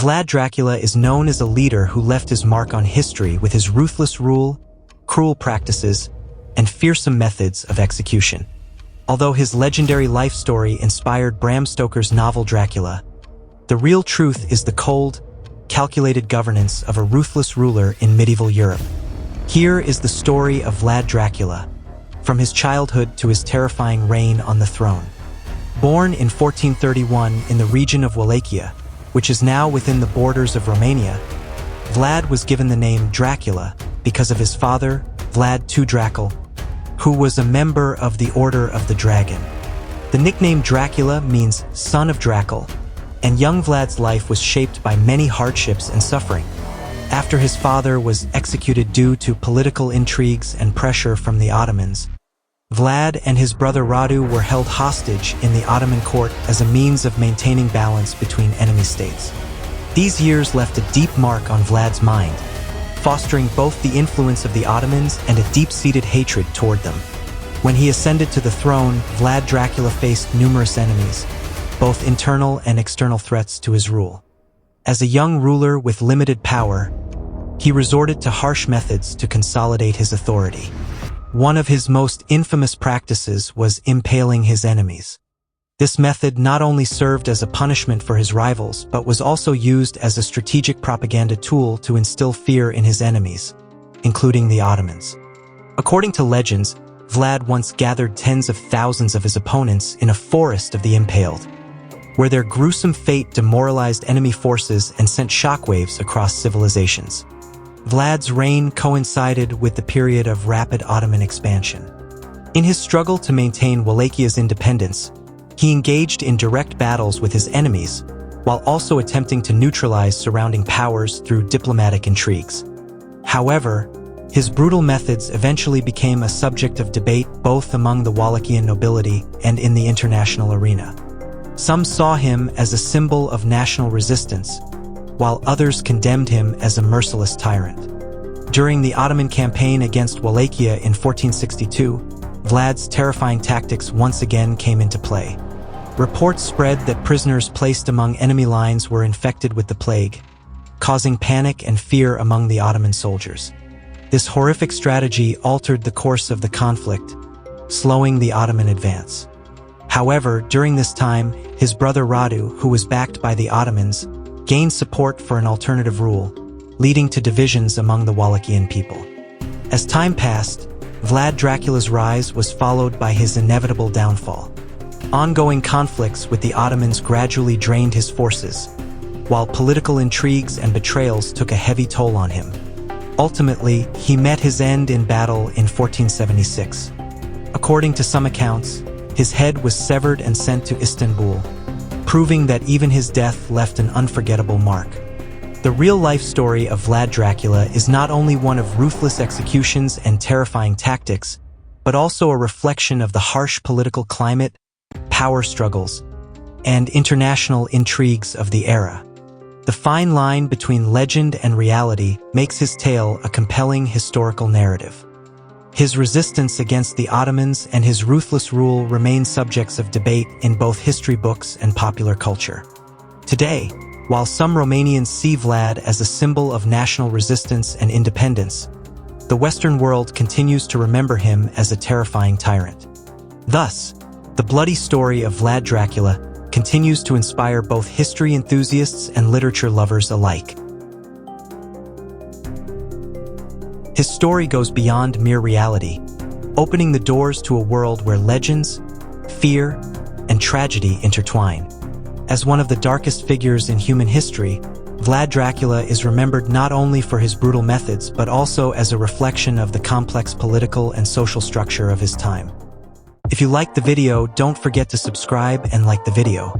Vlad Dracula is known as a leader who left his mark on history with his ruthless rule, cruel practices, and fearsome methods of execution. Although his legendary life story inspired Bram Stoker's novel Dracula, the real truth is the cold, calculated governance of a ruthless ruler in medieval Europe. Here is the story of Vlad Dracula, from his childhood to his terrifying reign on the throne. Born in 1431 in the region of Wallachia, which is now within the borders of Romania, Vlad was given the name Dracula because of his father, Vlad Dracula, who was a member of the Order of the Dragon. The nickname Dracula means son of Dracul, and young Vlad's life was shaped by many hardships and suffering. After his father was executed due to political intrigues and pressure from the Ottomans, Vlad and his brother Radu were held hostage in the Ottoman court as a means of maintaining balance between enemy states. These years left a deep mark on Vlad's mind, fostering both the influence of the Ottomans and a deep-seated hatred toward them. When he ascended to the throne, Vlad Dracula faced numerous enemies, both internal and external threats to his rule. As a young ruler with limited power, he resorted to harsh methods to consolidate his authority. One of his most infamous practices was impaling his enemies. This method not only served as a punishment for his rivals, but was also used as a strategic propaganda tool to instill fear in his enemies, including the Ottomans. According to legends, Vlad once gathered tens of thousands of his opponents in a forest of the impaled, where their gruesome fate demoralized enemy forces and sent shockwaves across civilizations. Vlad's reign coincided with the period of rapid Ottoman expansion. In his struggle to maintain Wallachia's independence, he engaged in direct battles with his enemies, while also attempting to neutralize surrounding powers through diplomatic intrigues. However, his brutal methods eventually became a subject of debate both among the Wallachian nobility and in the international arena. Some saw him as a symbol of national resistance, while others condemned him as a merciless tyrant. During the Ottoman campaign against Wallachia in 1462, Vlad's terrifying tactics once again came into play. Reports spread that prisoners placed among enemy lines were infected with the plague, causing panic and fear among the Ottoman soldiers. This horrific strategy altered the course of the conflict, slowing the Ottoman advance. However, during this time, his brother Radu, who was backed by the Ottomans, gained support for an alternative rule, leading to divisions among the Wallachian people. As time passed, Vlad Dracula's rise was followed by his inevitable downfall. Ongoing conflicts with the Ottomans gradually drained his forces, while political intrigues and betrayals took a heavy toll on him. Ultimately, he met his end in battle in 1476. According to some accounts, his head was severed and sent to Istanbul, proving that even his death left an unforgettable mark. The real-life story of Vlad Dracula is not only one of ruthless executions and terrifying tactics, but also a reflection of the harsh political climate, power struggles, and international intrigues of the era. The fine line between legend and reality makes his tale a compelling historical narrative. His resistance against the Ottomans and his ruthless rule remain subjects of debate in both history books and popular culture. Today, while some Romanians see Vlad as a symbol of national resistance and independence, the Western world continues to remember him as a terrifying tyrant. Thus, the bloody story of Vlad Dracula continues to inspire both history enthusiasts and literature lovers alike. His story goes beyond mere reality, opening the doors to a world where legends, fear, and tragedy intertwine. As one of the darkest figures in human history, Vlad Dracula is remembered not only for his brutal methods but also as a reflection of the complex political and social structure of his time. If you liked the video, don't forget to subscribe and like the video.